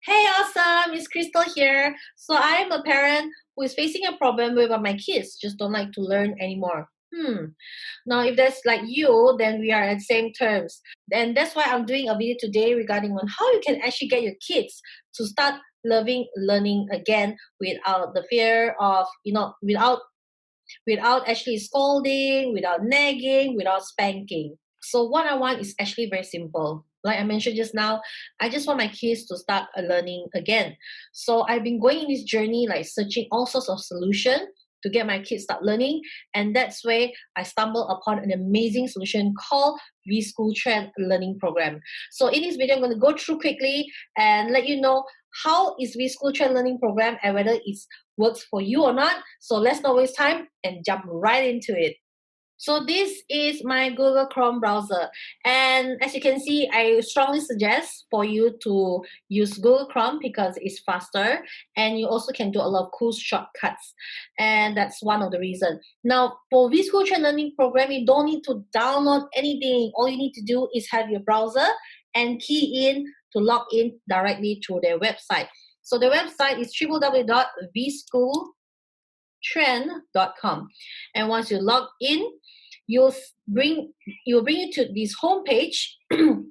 Hey, awesome! It's Krystle here. So I'm a parent who is facing a problem where my kids just don't like to learn anymore. Now, if that's like you, then we are at same terms. And that's why I'm doing a video today regarding on how you can actually get your kids to start loving learning again without the fear of, without actually scolding, without nagging, without spanking. So what I want is actually very simple. Like I mentioned just now, I just want my kids to start learning again. So I've been going in this journey, like searching all sorts of solutions to get my kids start learning, and that's where I stumbled upon an amazing solution called Vschool Trend Learning Program. So in this video, I'm going to go through quickly and let you know how is Vschool Trend Learning Program and whether it works for you or not. So let's not waste time and jump right into it. So this is my Google Chrome browser, and as you can see, I strongly suggest for you to use Google Chrome because it's faster and you also can do a lot of cool shortcuts, and that's one of the reasons. Now for Vschool Trend Learning Program, you don't need to download anything. All you need to do is have your browser and key in to log in directly through their website. So the website is www.vschooltrend.com, and once you log in, you'll bring you to this home page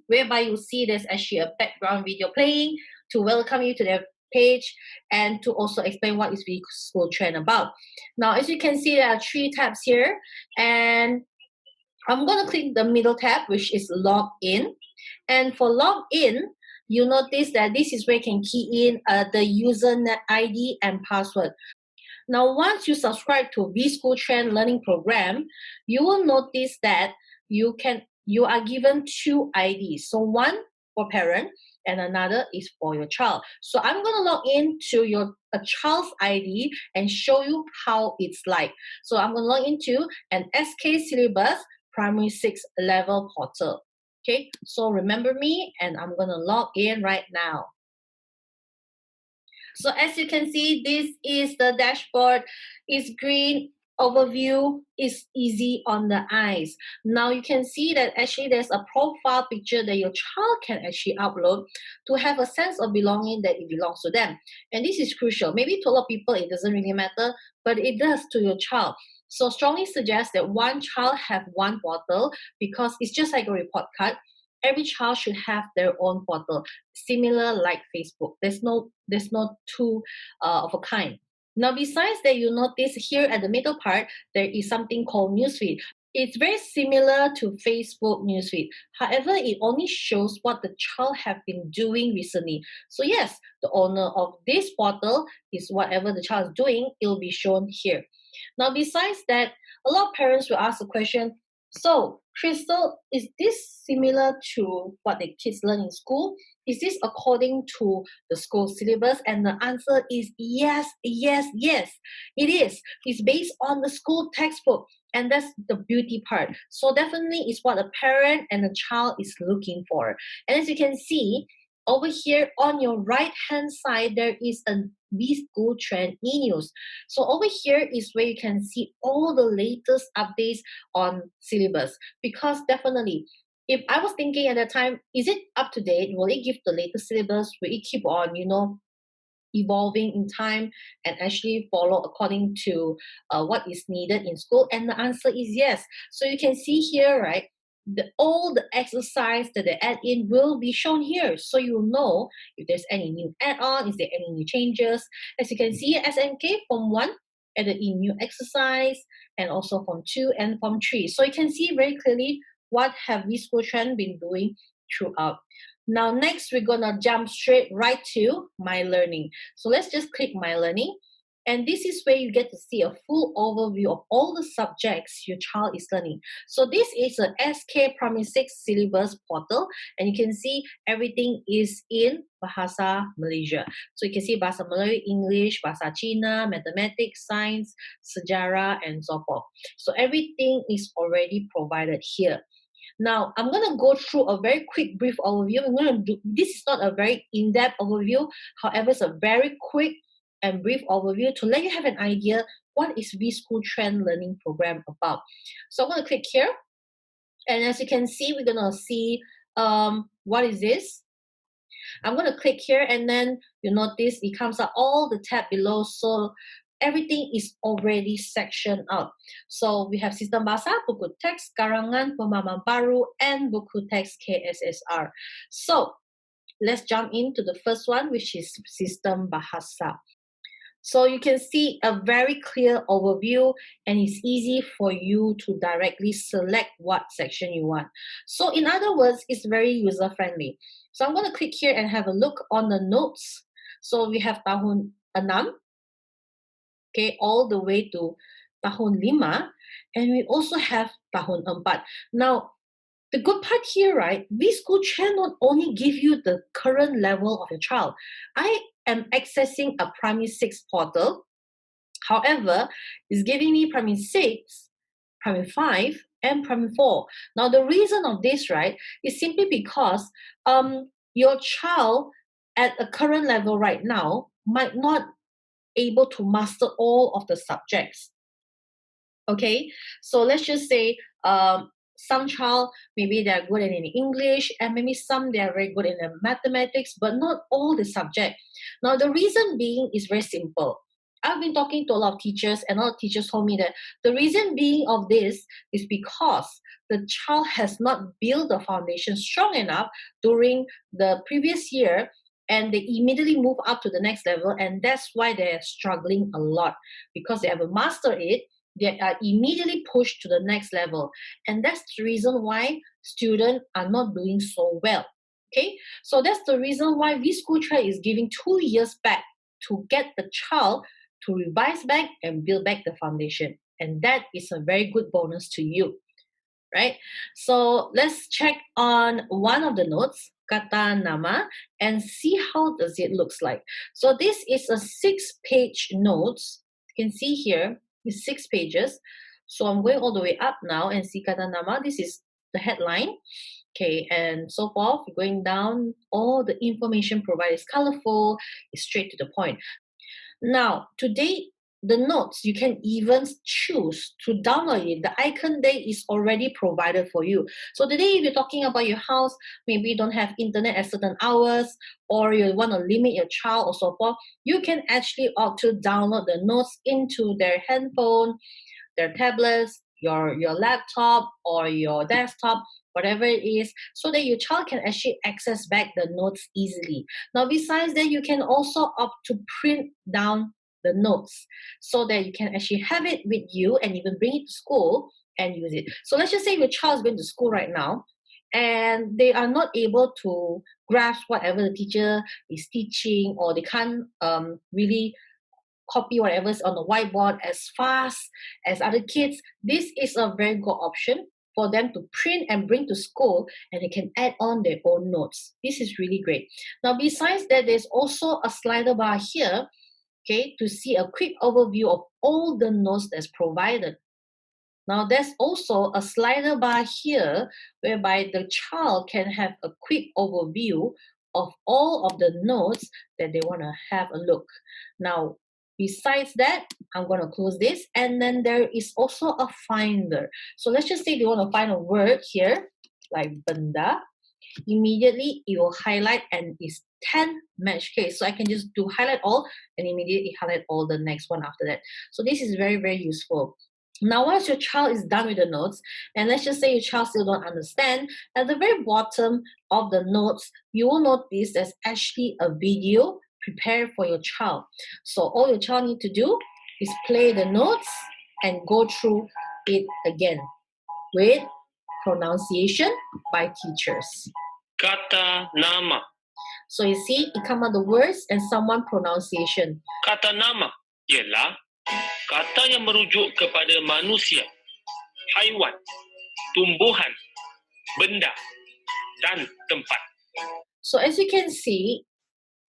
whereby you'll see there's actually a background video playing to welcome you to their page and to also explain what is Vschool Trend about. Now, as you can see, there are 3 tabs here, and I'm going to click the middle tab, which is log in. And for log in, you notice that this is where you can key in the user ID and password. Now, once you subscribe to Vschool Trend Learning Program, you will notice that you are given 2 IDs. So one for parent and another is for your child. So I'm going to log into a child's ID and show you how it's like. So I'm going to log into an SK Syllabus Primary 6 level portal. Okay, so remember me, and I'm going to log in right now. So as you can see, this is the dashboard. It's green, overview is easy on the eyes. Now you can see that actually there's a profile picture that your child can actually upload to have a sense of belonging that it belongs to them. And this is crucial. Maybe to a lot of people it doesn't really matter, but it does to your child. So strongly suggest that one child have one portal because it's just like a report card. Every child should have their own portal, similar like Facebook. There's no two of a kind. Now, besides that, you notice here at the middle part, there is something called newsfeed. It's very similar to Facebook newsfeed. However, it only shows what the child have been doing recently. So yes, the owner of this portal is whatever the child is doing, it will be shown here. Now, besides that, a lot of parents will ask the question, so, Krystle, is this similar to what the kids learn in school? Is this according to the school syllabus? And the answer is yes, yes, yes. It is. It's based on the school textbook. And that's the beauty part. So definitely it's what a parent and a child is looking for. And as you can see, over here on your right hand side, there is a Vschool Trend e-news. So over here is where you can see all the latest updates on syllabus. Because definitely, if I was thinking at that time, is it up to date? Will it give the latest syllabus? Will it keep on, evolving in time and actually follow according to what is needed in school? And the answer is yes. So you can see here, right? All the exercise that they add in will be shown here, so you'll know if there's any new add-on, is there any new changes. As you can see, SMK Form 1 added in new exercise, and also Form 2 and Form 3. So you can see very clearly what have Vschool Trend been doing throughout. Now next, we're gonna jump straight right to My Learning. So let's just click My Learning. And this is where you get to see a full overview of all the subjects your child is learning. So this is a SK Primary 6 syllabus portal, and you can see everything is in Bahasa Malaysia. So you can see Bahasa Melayu, English, Bahasa Cina, Mathematics, Science, Sejarah, and so forth. So everything is already provided here. Now, I'm going to go through a very quick brief overview. This is not a very in-depth overview. However, it's a very quick and brief overview to let you have an idea what is Vschool Trend Learning Program about. So I'm going to click here. And as you can see, we're going to see what is this. I'm going to click here, and then you notice it comes up all the tab below. So everything is already sectioned out. So we have Sistem Bahasa, buku teks, karangan, pemahaman baru, and buku teks KSSR. So let's jump into the first one, which is Sistem Bahasa. So you can see a very clear overview, and it's easy for you to directly select what section you want. So in other words, it's very user-friendly. So I'm going to click here and have a look on the notes. So we have tahun 6, okay, all the way to tahun 5, and we also have tahun 4. Now, the good part here, right, Vschool not only give you the current level of your child. I am accessing a primary 6 portal. However, it's giving me primary 6, primary 5, and primary 4. Now, the reason of this, right, is simply because your child at a current level right now might not able to master all of the subjects. Okay, so let's just say some child, maybe they're good in English, and maybe some they're very good in mathematics, but not all the subject. Now, the reason being is very simple. I've been talking to a lot of teachers, and a lot of teachers told me that the reason being of this is because the child has not built the foundation strong enough during the previous year, and they immediately move up to the next level, and that's why they're struggling a lot, because they haven't mastered it. They are immediately pushed to the next level, and that's the reason why students are not doing so well. Okay, so that's the reason why Vschool is giving 2 years back to get the child to revise back and build back the foundation, and that is a very good bonus to you, right? So let's check on one of the notes, kata nama, and see how does it looks like. So this is a 6-page notes. You can see here is 6 pages. So I'm going all the way up now and see kata nama. This is the headline. Okay, and so forth. Going down, all the information provided is colorful, is straight to the point. Now, today, the notes, you can even choose to download it. The icon there is already provided for you. So today, if you're talking about your house, maybe you don't have internet at certain hours, or you want to limit your child or so forth, you can actually opt to download the notes into their handphone, their tablets, your laptop, or your desktop, whatever it is, so that your child can actually access back the notes easily. Now, besides that, you can also opt to print down the notes so that you can actually have it with you and even bring it to school and use it. So let's just say your child is going to school right now and they are not able to grasp whatever the teacher is teaching, or they can't really copy whatever's on the whiteboard as fast as other kids. This is a very good option for them to print and bring to school, and they can add on their own notes. This is really great. Now, besides that, there's also a slider bar here, okay, to see a quick overview of all the notes that's provided. Now, there's also a slider bar here whereby the child can have a quick overview of all of the notes that they want to have a look. Now, besides that, I'm going to close this, and then there is also a finder. So let's just say they want to find a word here, like benda. Immediately, it will highlight, and it's 10 match case. So I can just do highlight all, and immediately highlight all the next one after that. So this is very, very useful. Now, once your child is done with the notes, and let's just say your child still don't understand, at the very bottom of the notes, you will notice there's actually a video prepared for your child. So all your child need to do is play the notes and go through it again with pronunciation by teachers. Kata nama. So you see, it come out the words and someone pronunciation. Kata nama ialah kata yang merujuk kepada manusia, haiwan, tumbuhan, benda, dan tempat. So as you can see,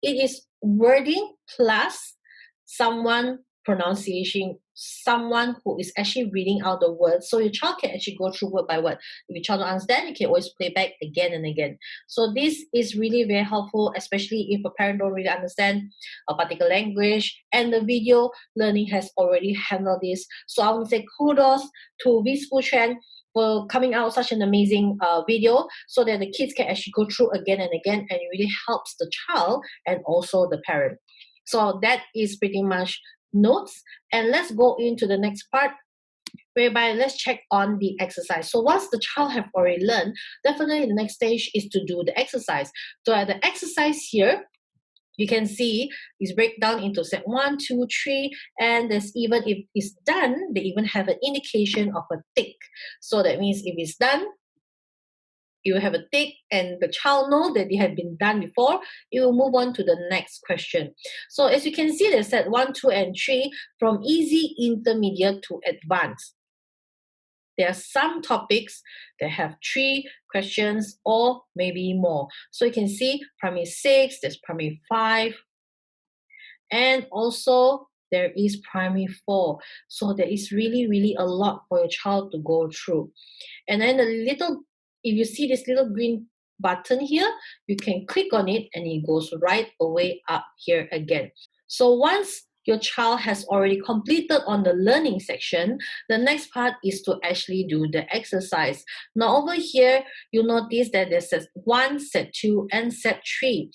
it is wording plus someone pronunciation, someone who is actually reading out the words. So your child can actually go through word by word. If your child don't understand, you can always play back again and again. So this is really very helpful, especially if a parent don't really understand a particular language, and the video learning has already handled this. So I want to say kudos to Vschool for coming out such an amazing video so that the kids can actually go through again and again, and it really helps the child and also the parent. So that is pretty much notes. And let's go into the next part, whereby let's check on the exercise. So once the child have already learned, definitely the next stage is to do the exercise. So at the exercise here, you can see it's break down into set 1, 2, 3, and there's even, if it's done, they even have an indication of a tick. So that means if it's done, you will have a tick, and the child know that they have been done before. You will move on to the next question. So as you can see, there's set 1, 2, and 3 from easy, intermediate to advanced. There are some topics that have 3 questions or maybe more. So you can see primary 6, there's primary 5, and also there is primary 4. So there is really, really a lot for your child to go through. And then if you see this little green button here, you can click on it and it goes right away up here again. So once your child has already completed on the learning section, the next part is to actually do the exercise. Now over here, you'll notice that there's set 1, set 2, and set 3.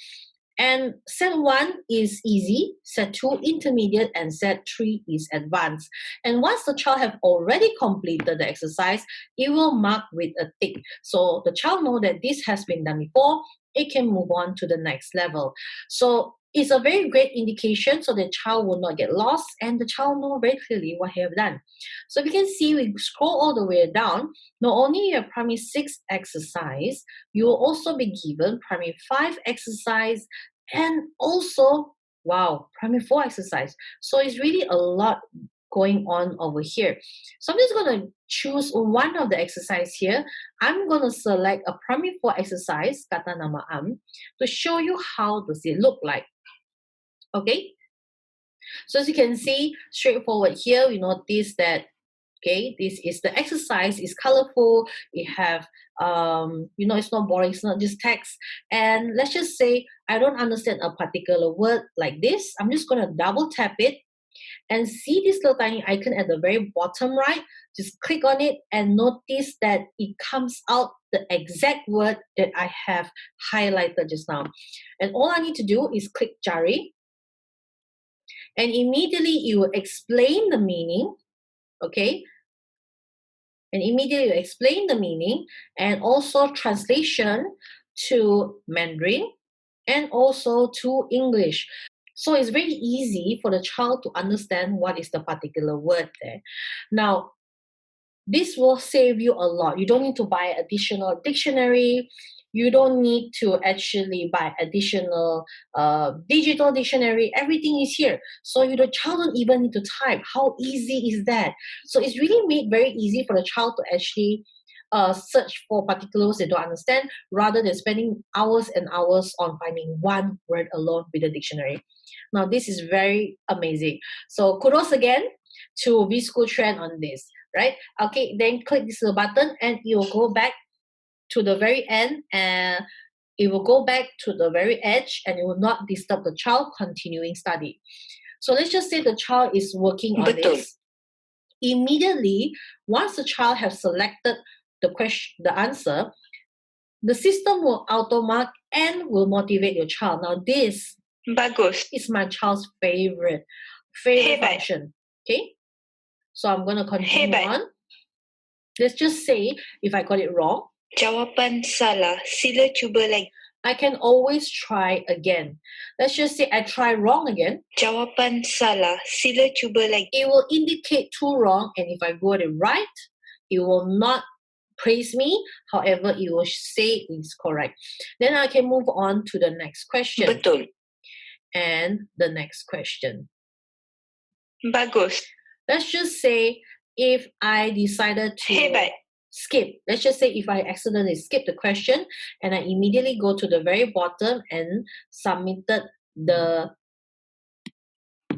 And set 1 is easy, set 2 intermediate, and set 3 is advanced. And once the child have already completed the exercise, it will mark with a tick. So the child know that this has been done before, it can move on to the next level. So it's a very great indication so the child will not get lost and the child know very clearly what he have done. So you can see, we scroll all the way down, not only your primary 6 exercise, you will also be given primary 5 exercise and also, wow, primary 4 exercise. So it's really a lot going on over here. So I'm just going to choose one of the exercise here. I'm going to select a primary 4 exercise, kata nama am, to show you how does it look like. Okay, so as you can see, straightforward here, we notice that, okay, this is the exercise, is colorful, it have, it's not boring, it's not just text. And let's just say, I don't understand a particular word like this. I'm just going to double tap it and see this little tiny icon at the very bottom right. Just click on it and notice that it comes out the exact word that I have highlighted just now. And all I need to do is click Jari, and immediately it will explain the meaning, okay? And immediately you explain the meaning and also translation to Mandarin and also to English. So it's very easy for the child to understand what is the particular word there. Now, this will save you a lot. You don't need to buy additional dictionary. You don't need to actually buy additional digital dictionary. Everything is here. So the child don't even need to type. How easy is that? So it's really made very easy for the child to actually search for particulars they don't understand, rather than spending hours and hours on finding one word alone with a dictionary. Now, this is very amazing. So kudos again to Vschool trend on this, right? Okay, then click this little button and it will go back to the very end, and it will go back to the very edge, and it will not disturb the child continuing study. So let's just say the child is working on this. Immediately, once the child has selected the question, the answer, the system will auto-mark and will motivate your child. Now this is my child's favorite function. Okay, so I'm going to continue on. Let's just say if I got it wrong, jawapan salah, sila cuba lagi. I can always try again. Let's just say I try wrong again. Jawapan salah, sila cuba lagi. It will indicate 2 wrong, and if I got it right, it will not praise me. However, it will say it's correct. Then I can move on to the next question. Betul. And the next question. Bagus. Let's just say if I decided to Hebat. skip. Let's just say if I accidentally skip the question and I immediately go to the very bottom and submitted the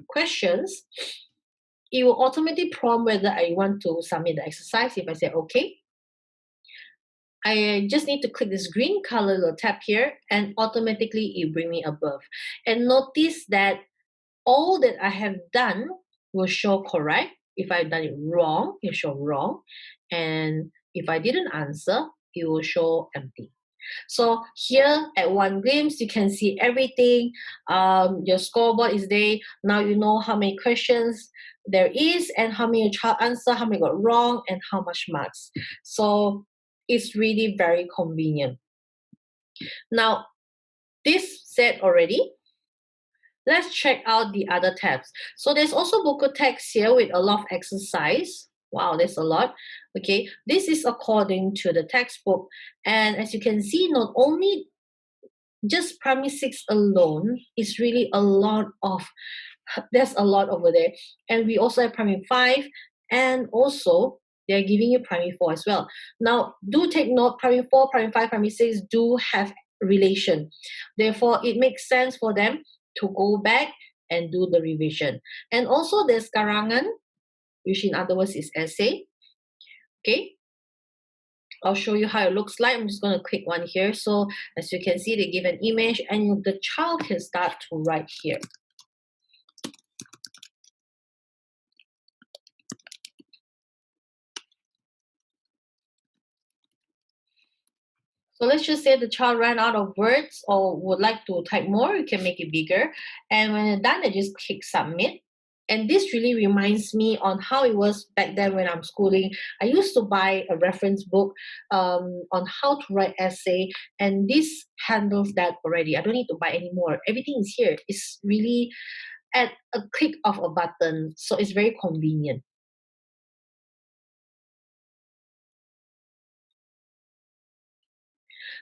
questions, it will automatically prompt whether I want to submit the exercise. If I say okay, I just need to click this green color little tab here and automatically it bring me above. And notice that all that I have done will show correct. If I've done it wrong, it will show wrong. And If I didn't answer, it will show empty. So here at one glimpse, you can see everything. Your scoreboard is there. Now you know how many questions there is and how many your child answer, how many got wrong, and how much marks. So it's really very convenient. Now, this said already, let's check out the other tabs. So there's also book text here with a lot of exercise. Wow, there's a lot. Okay, this is according to the textbook. And as you can see, not only just primary 6 alone is really a lot of, there's a lot over there. And we also have primary 5, and also they're giving you primary 4 as well. Now, do take note, primary 4, primary 5, primary 6 do have relation. Therefore, it makes sense for them to go back and do the revision. And also there's karangan, which in other words is essay. Okay, I'll show you how it looks like. I'm just going to click one here. So as you can see, they give an image and the child can start to write here. So let's just say the child ran out of words or would like to type more, you can make it bigger. And when it's done, I just click submit. And this really reminds me on how it was back then when I'm schooling. I used to buy a reference book on how to write essay, and this handles that already. I don't need to buy anymore. Everything is here. It's really at a click of a button, so it's very convenient.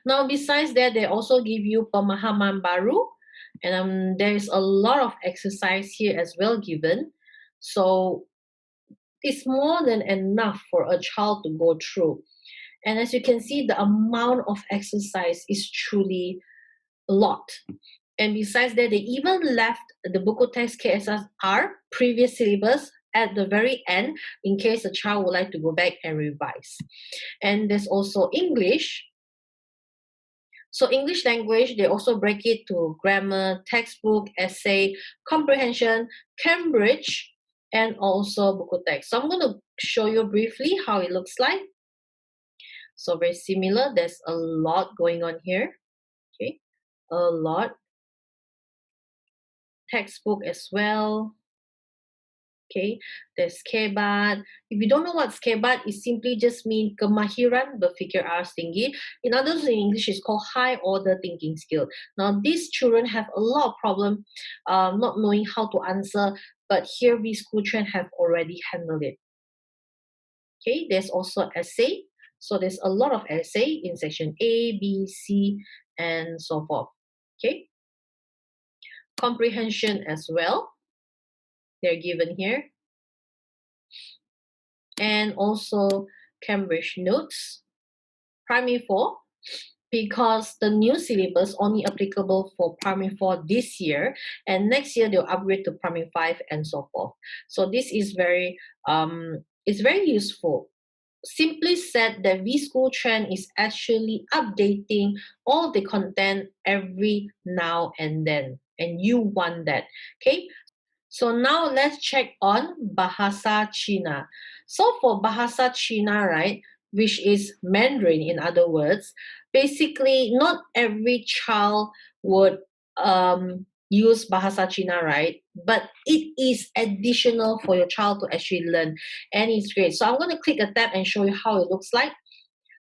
Now, besides that, they also give you pemahaman baru, and there is a lot of exercise here as well given. So it's more than enough for a child to go through. And as you can see, the amount of exercise is truly a lot. And besides that, they even left the buku text KSSR previous syllabus at the very end in case the child would like to go back and revise. And there's also English. So English language, they also break it to grammar, textbook, essay, comprehension, Cambridge, and also buku text. So I'm going to show you briefly how it looks like. So very similar. There's a lot going on here. Okay, a lot. Textbook as well. Okay, there's kebat. If you don't know what kebat is, simply just mean kemahiran berfikir aras tinggi. In other words, in English, it's called high order thinking skill. Now, these children have a lot of problem not knowing how to answer, but here Vschool Trend have already handled it. Okay, there's also essay. So there's a lot of essay in section A, B, C, and so forth. Okay, comprehension as well. They're given here. And also Cambridge notes, primary 4, because the new syllabus only applicable for primary 4 this year, and next year they'll upgrade to primary 5 and so forth. So this is very it's very useful. Simply said, the Vschool Trend is actually updating all the content every now and then, and you want that. Okay, so now let's check on Bahasa Cina. So for Bahasa Cina, right, which is Mandarin in other words, basically not every child would use Bahasa Cina, right? But it is additional for your child to actually learn, and it's great. So I'm going to click a tab and show you how it looks like.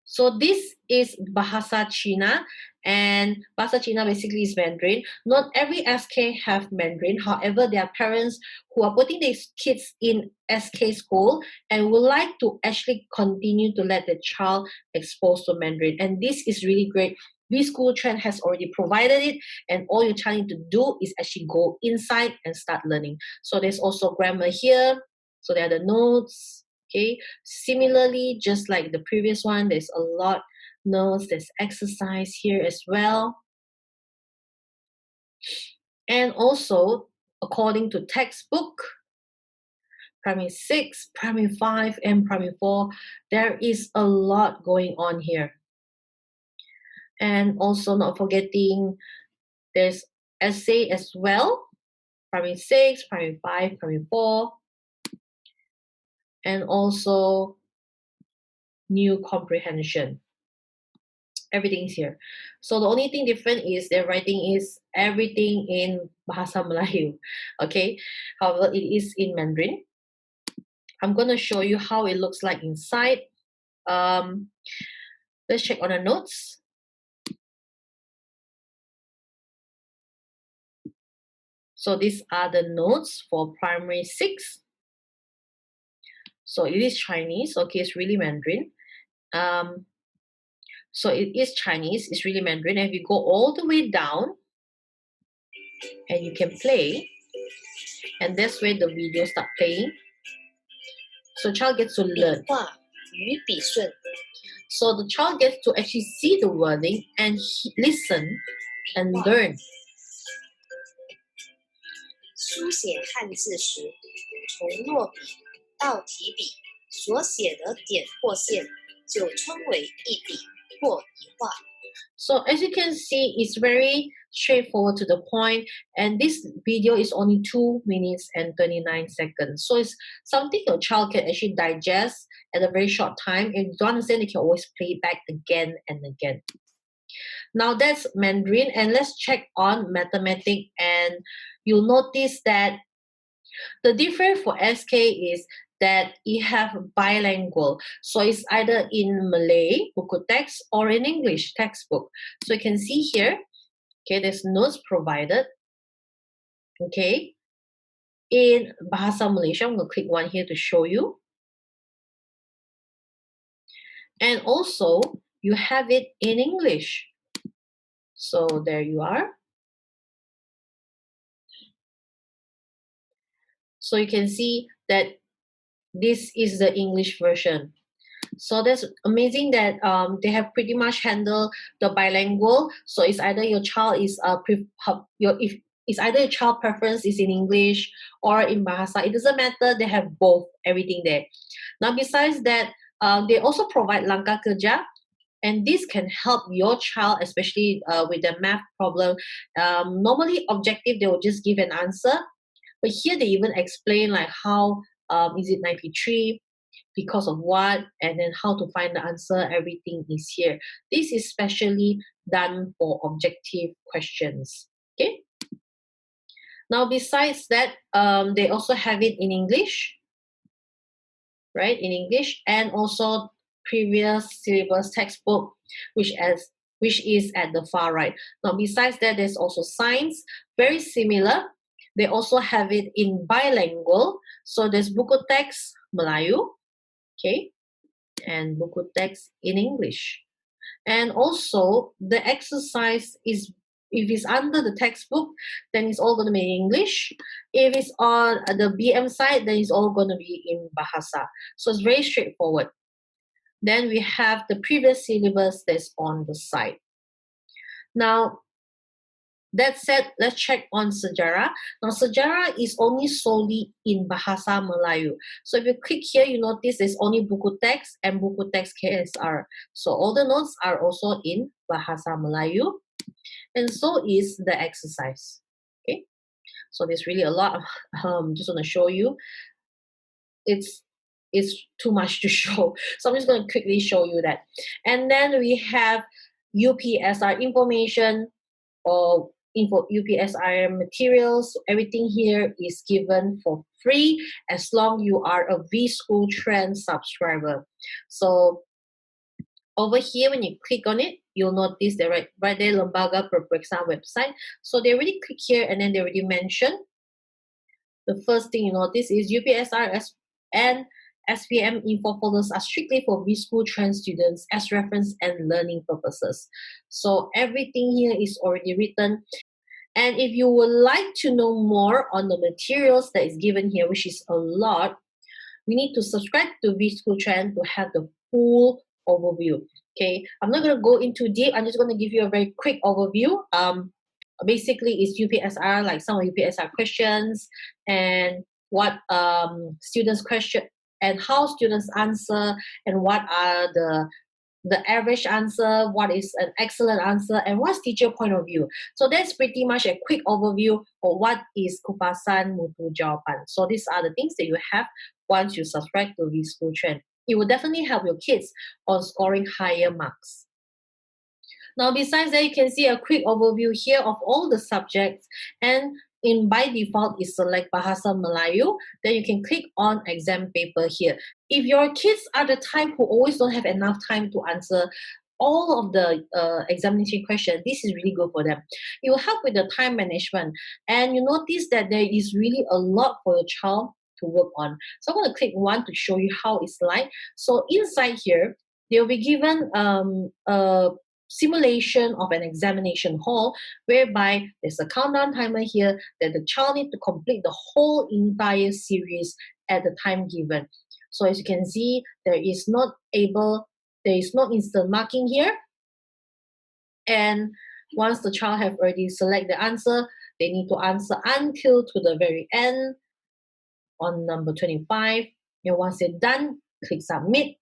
So this is Bahasa Cina, and Bahasa Cina basically is Mandarin. Not every SK have Mandarin. However, there are parents who are putting their kids in SK school and would like to actually continue to let the child expose to Mandarin. And this is really great. Vschool Trend has already provided it, and all you're trying to do is actually go inside and start learning. So there's also grammar here. So there are the notes. Okay, similarly, just like the previous one, there's a lot notes, there's exercise here as well. And also, according to textbook, primary 6, primary 5, and primary 4, there is a lot going on here. And also not forgetting, there's essay as well, primary 6, primary 5, primary 4. And also new comprehension. Everything's here. So the only thing different is their writing is everything in Bahasa Melayu. Okay, however, it is in Mandarin. I'm going to show you how it looks like inside. Let's check on the notes. So these are the notes for primary 6. So it is Chinese. Okay, it's really Mandarin. So it is Chinese, it's really Mandarin. And if you go all the way down, and you can play, and that's where the video start playing. So child gets to learn. So the child gets to actually see the wording and listen and learn. 书写汉字时，从落笔到提笔所写的点或线，就称为一笔或一画。 So as you can see, it's very straightforward to the point, and this video is only 2 minutes and 39 seconds. So it's something your child can actually digest at a very short time. If you don't understand, you can always play it back again and again. Now that's Mandarin, and let's check on mathematics, and you'll notice that the difference for SK is that it have bilingual. So it's either in Malay, buku text, or in English, textbook. So you can see here, okay, there's notes provided, okay. In Bahasa Malaysia, I'm going to click one here to show you. And also, you have it in English. So there you are. So you can see that this is the English version. So that's amazing that they have pretty much handled the bilingual. So it's either your child is if it's either your child preference is in English or in Bahasa. It doesn't matter. They have both, everything there. Now besides that, they also provide langkah kerja, and this can help your child, especially with the math problem. Normally objective, they will just give an answer, but here they even explain like how is it 93, because of what, and then how to find the answer. Everything is here. This is specially done for objective questions. Okay. Now besides that, they also have it in English, right? In English, and also previous syllabus textbook, which is at the far right. Now besides that, there's also science, very similar. They also have it in bilingual. So there's buku text Melayu, okay, and buku text in English. And also the exercise is, if it's under the textbook, then it's all going to be in English. If it's on the BM side, then it's all going to be in Bahasa. So it's very straightforward. Then we have the previous syllabus that's on the side. Now, that said, let's check on sejarah. Now, sejarah is only solely in Bahasa Melayu. So if you click here, you notice there's only buku text and buku text KSR. So all the notes are also in Bahasa Melayu. And so is the exercise. Okay. So there's really a lot. Just want to show you. It's too much to show. So I'm just going to quickly show you that. And then we have UPSR information, or UPSR materials. Everything here is given for free as long you are a Vschool Trend subscriber. So over here, when you click on it, you'll notice that right there, Lembaga Peperiksaan website. So they already click here, and then they already mention. The first thing you notice is UPSR and SPM info folders are strictly for Vschool Trend students as reference and learning purposes. So everything here is already written. And if you would like to know more on the materials that is given here, which is a lot, we need to subscribe to Vschool Trend to have the full overview. Okay, I'm not going to go into deep. I'm just going to give you a very quick overview. Basically, it's UPSR, like some of UPSR questions, and what students question, and how students answer, and what are the average answer, what is an excellent answer, and what's teacher point of view. So that's pretty much a quick overview of what is kupasan mutu jawapan. So these are the things that you have once you subscribe to Vschool Trend. it will definitely help your kids on scoring higher marks. Now, besides that, you can see a quick overview here of all the subjects, and by default is select Bahasa Melayu. Then you can click on exam paper here. If your kids are the type who always don't have enough time to answer all of the examination questions, this is really good for them. It will help with the time management, and you notice that there is really a lot for your child to work on. So I'm going to click one to show you how it's like. So inside here, they'll be given a simulation of an examination hall, whereby there's a countdown timer here that the child needs to complete the whole entire series at the time given. So as you can see, there is no instant marking here. And once the child have already select the answer, they need to answer until to the very end on number 25. And once they're done, click submit,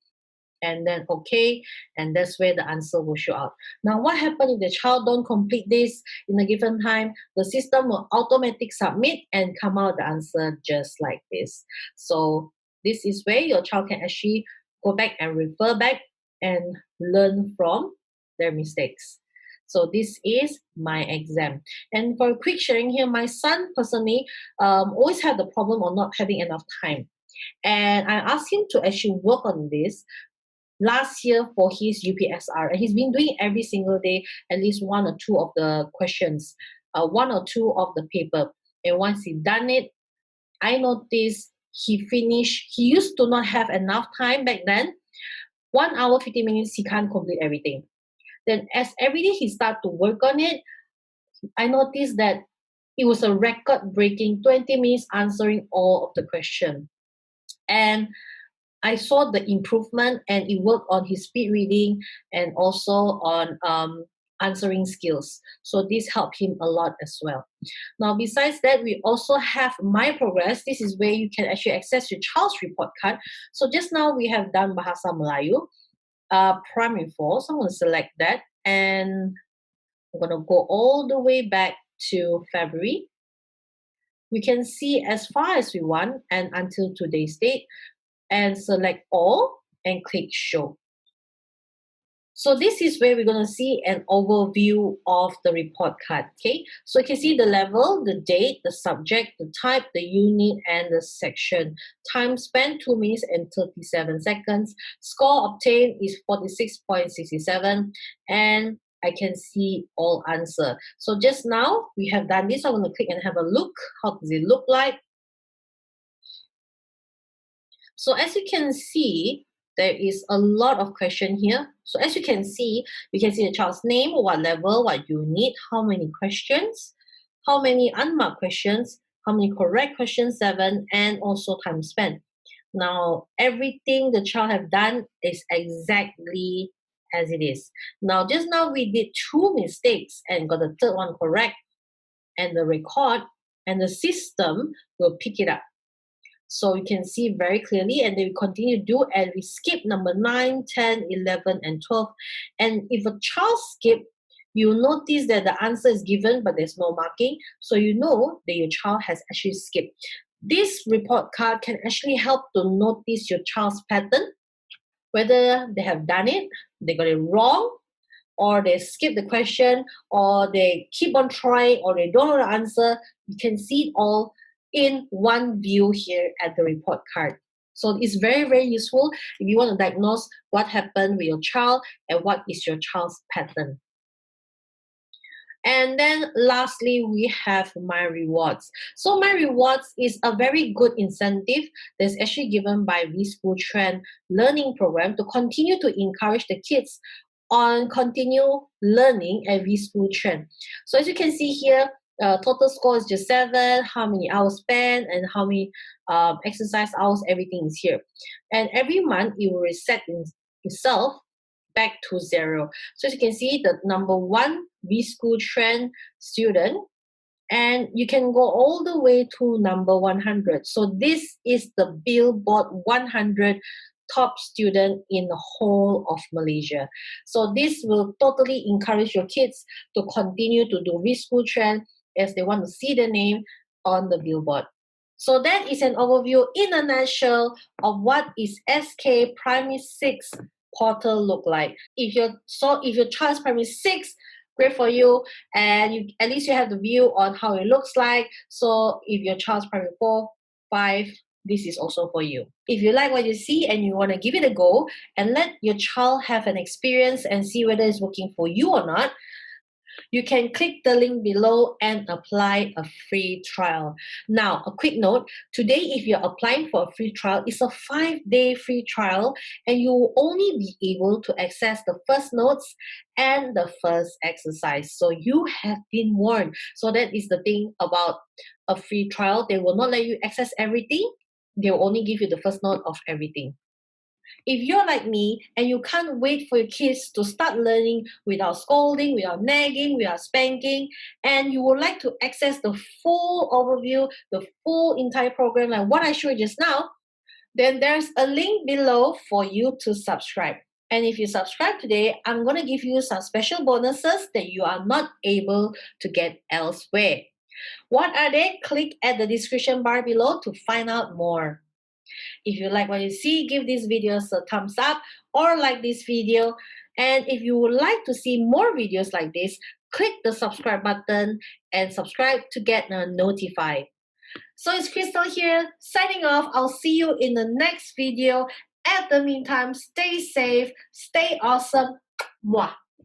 and then okay, and that's where the answer will show out. Now, what happens if the child don't complete this in a given time? The system will automatically submit and come out the answer just like this. So this is where your child can actually go back and refer back and learn from their mistakes. So this is my exam. And for a quick sharing here, my son personally always had the problem of not having enough time. And I asked him to actually work on this last year for his UPSR, and he's been doing every single day at least one or two of the questions, one or two of the paper. And once he done it, I noticed he finished. He used to not have enough time back then. 1 hour 50 minutes, he can't complete everything. Then as every day he started to work on it, I noticed that it was a record-breaking 20 minutes answering all of the questions. And I saw the improvement, and it worked on his speed reading and also on answering skills. So this helped him a lot as well. Now, besides that, we also have My Progress. This is where you can actually access your child's report card. So just now we have done Bahasa Melayu, Primary 4. So I'm going to select that, and I'm going to go all the way back to February. We can see as far as we want and until today's date, and select all and click show. So this is where we're going to see an overview of the report card. Okay, so you can see the level, the date, the subject, the type, the unit, and the section. Time spent 2 minutes and 37 seconds. Score obtained is 46.67, and I can see all answer. So just now we have done this. I'm going to click and have a look. How does it look like? So as you can see, there is a lot of question here. So as you can see the child's name, what level, what unit, how many questions, how many unmarked questions, how many correct questions, 7, and also time spent. Now, everything the child have done is exactly as it is. Now, just now we did 2 mistakes and got the third one correct, and the record and the system will pick it up. So you can see very clearly, and then we continue to do, and we skip number 9, 10, 11, and 12. And if a child skip, you notice that the answer is given, but there's no marking. So you know that your child has actually skipped. This report card can actually help to notice your child's pattern, whether they have done it, they got it wrong, or they skip the question, or they keep on trying, or they don't know the answer. You can see it all in one view here at the report card. So it's very, very useful if you want to diagnose what happened with your child and what is your child's pattern. And then lastly, we have My Rewards. So My Rewards is a very good incentive that's actually given by Vschool Trend Learning Program to continue to encourage the kids on continue learning at Vschool Trend. So as you can see here, total score is just 7, how many hours spent, and how many exercise hours, everything is here. And every month, it will reset itself back to 0. So as you can see, the number 1 Vschool Trend student, and you can go all the way to number 100. So this is the Billboard 100 top student in the whole of Malaysia. So this will totally encourage your kids to continue to do Vschool Trend as they want to see the name on the billboard. So that is an overview in a nutshell of what is SK Primary 6 portal look like. If your child is Primary 6, great for you, and at least you have the view on how it looks like. So if your child is Primary 4, 5, this is also for you. If you like what you see and you want to give it a go and let your child have an experience and see whether it's working for you or not, you can click the link below and apply a free trial. Now, a quick note, today if you're applying for a free trial, it's a 5-day free trial and you will only be able to access the first notes and the first exercise. So you have been warned. So that is the thing about a free trial. They will not let you access everything. They will only give you the first note of everything. If you're like me and you can't wait for your kids to start learning without scolding, without nagging, without spanking, and you would like to access the full overview, the full entire program like what I showed just now, then there's a link below for you to subscribe. And if you subscribe today, I'm going to give you some special bonuses that you are not able to get elsewhere. What are they? Click at the description bar below to find out more. If you like what you see, give this video a thumbs up or like this video. And if you would like to see more videos like this, click the subscribe button and subscribe to get notified. So it's Krystle here, signing off. I'll see you in the next video. At the meantime, stay safe, stay awesome. Mwah.